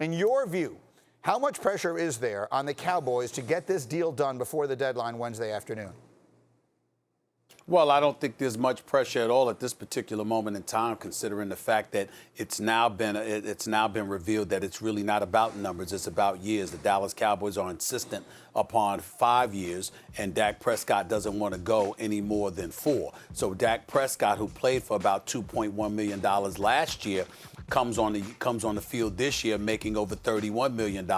In your view, how much pressure is there on the Cowboys to get this deal done before the deadline Wednesday afternoon? Well, I don't think there's much pressure at all at this particular moment in time, considering the fact that it's now been revealed that it's really not about numbers, it's about years. The Dallas Cowboys are insistent upon 5 years, and Dak Prescott doesn't want to go any more than 4. So Dak Prescott, who played for about $2.1 million last year, comes on the field this year making over $31 million.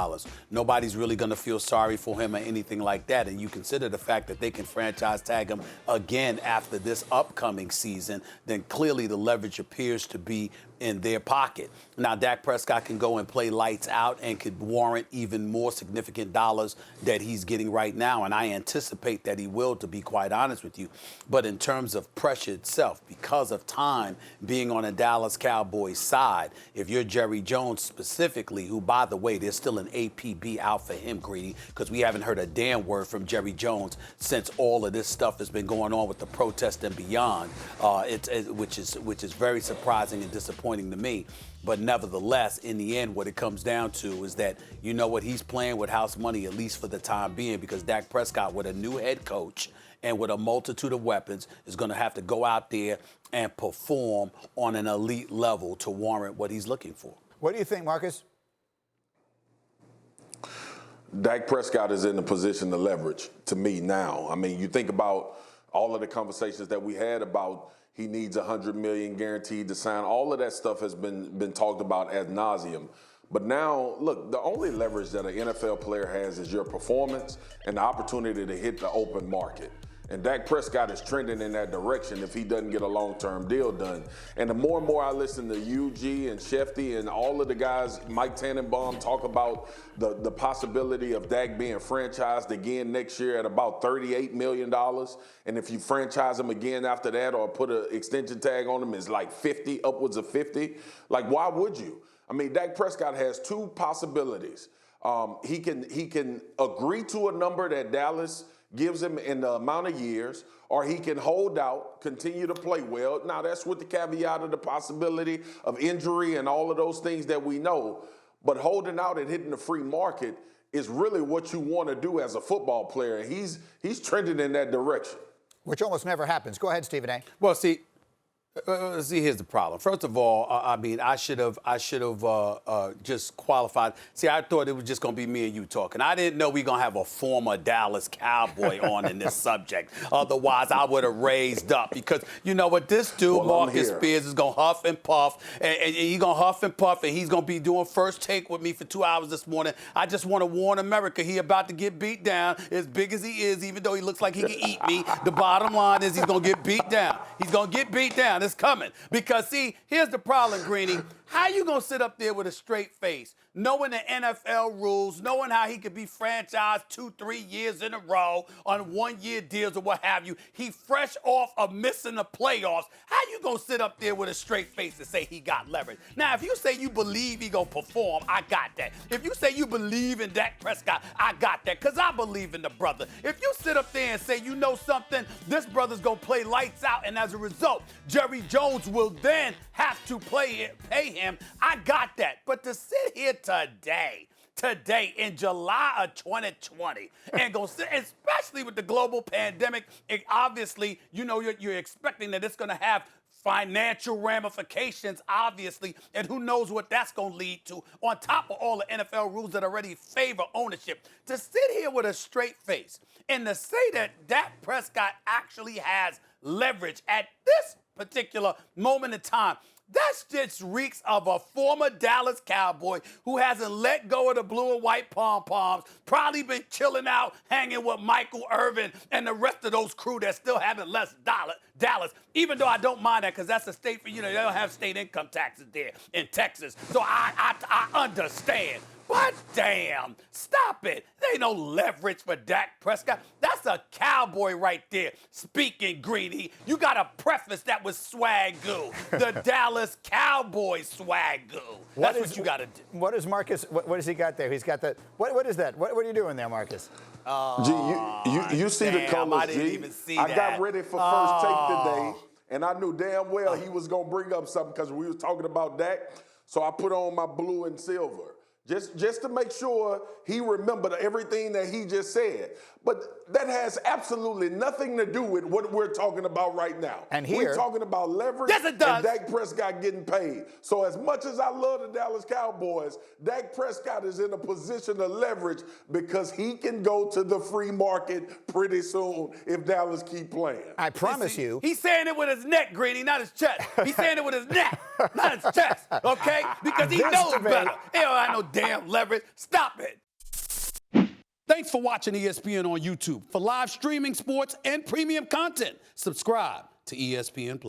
Nobody's really going to feel sorry for him or anything like that. And you consider the fact that they can franchise tag him again after this upcoming season, then clearly the leverage appears to be in their pocket. Now, Dak Prescott can go and play lights out and could warrant even more significant dollars that he's getting right now, and I anticipate that he will, to be quite honest with you. But in terms of pressure itself, because of time being on a Dallas Cowboys side, if you're Jerry Jones specifically, who, by the way, there's still an APB out for him, Greedy, because we haven't heard a damn word from Jerry Jones since all of this stuff has been going on with the protest and beyond, which is very surprising and disappointing to me. But nevertheless, in the end, what it comes down to is that, you know what, he's playing with house money, at least for the time being, because Dak Prescott, with a new head coach and with a multitude of weapons, is going to have to go out there and perform on an elite level to warrant what he's looking for. What do you think, Marcus? Dak Prescott is in the position to leverage, to me, now. I mean, you think about all of the conversations that we had about he needs $100 million guaranteed to sign. All of that stuff has been talked about ad nauseum. But now, look, the only leverage that an NFL player has is your performance and the opportunity to hit the open market. And Dak Prescott is trending in that direction if he doesn't get a long-term deal done. And the more I listen to UG and Shefty and all of the guys, Mike Tannenbaum, talk about the possibility of Dak being franchised again next year at about $38 million. And if you franchise him again after that or put an extension tag on him, it's like 50, upwards of 50. Like, why would you? I mean, Dak Prescott has two possibilities. He can agree to a number that Dallas gives him in the amount of years, or he can hold out, continue to play well. Now, that's with the caveat of the possibility of injury and all of those things that we know. But holding out and hitting the free market is really what you want to do as a football player. And he's trending in that direction. Which almost never happens. Go ahead, Stephen A. Well, see, here's the problem. First of all, I mean, I should have just qualified. See, I thought it was just going to be me and you talking. I didn't know we going to have a former Dallas Cowboy on in this subject. Otherwise, I would have raised up, because you know what, this dude, Marcus Spears, is going to huff and puff, and he's going to huff and puff, and he's going to be doing first take with me for 2 hours this morning. I just want to warn America, he about to get beat down, as big as he is, even though he looks like he can eat me. The bottom line is he's going to get beat down. He's going to get beat down. It's coming. Because, see, here's the problem, Greeny. How you going to sit up there with a straight face, knowing the NFL rules, knowing how he could be franchised 2-3 years in a row on 1-year deals or what have you? He fresh off of missing the playoffs. How you going to sit up there with a straight face and say he got leverage? Now, if you say you believe he going to perform, I got that. If you say you believe in Dak Prescott, I got that, because I believe in the brother. If you sit up there and say, you know something, this brother's going to play lights out, and as a result, Jerry Jones will then have to pay him, I got that. But to sit here today in July of 2020 and go sit, especially with the global pandemic, obviously, you know, you're expecting that it's going to have financial ramifications, obviously, and who knows what that's going to lead to, on top of all the NFL rules that already favor ownership. To sit here with a straight face and to say that Dak Prescott actually has leverage at this particular moment in time, that just reeks of a former Dallas Cowboy who hasn't let go of the blue and white pom-poms, probably been chilling out, hanging with Michael Irvin and the rest of those crew that still haven't left Dallas, even though I don't mind that, because that's a state, you know, they don't have state income taxes there in Texas. So I understand. But damn, stop it. There ain't no leverage for Dak Prescott. That's a Cowboy right there. Speaking greedy, you got to preface that with swag-goo. The Dallas Cowboys swag-goo. That's what you got to do. What is Marcus, what has he got there? He's got that, what is that? What are you doing there, Marcus? G, you see the colors, I didn't G. even see I that. got ready for first take today, and I knew damn well he was going to bring up something because we was talking about Dak. So I put on my blue and silver. just to make sure he remembered everything that he just said. But that has absolutely nothing to do with what we're talking about right now. And here, we're talking about leverage. Yes, it does. And Dak Prescott getting paid. So as much as I love the Dallas Cowboys, Dak Prescott is in a position to leverage because he can go to the free market pretty soon if Dallas keep playing. I promise you. He's saying it with his neck, Greeny, not his chest. He's saying it with his neck, not his chest, okay? Because he knows better. He don't have no damn leverage. Stop it. Thanks for watching ESPN on YouTube. For live streaming, sports, and premium content, subscribe to ESPN+.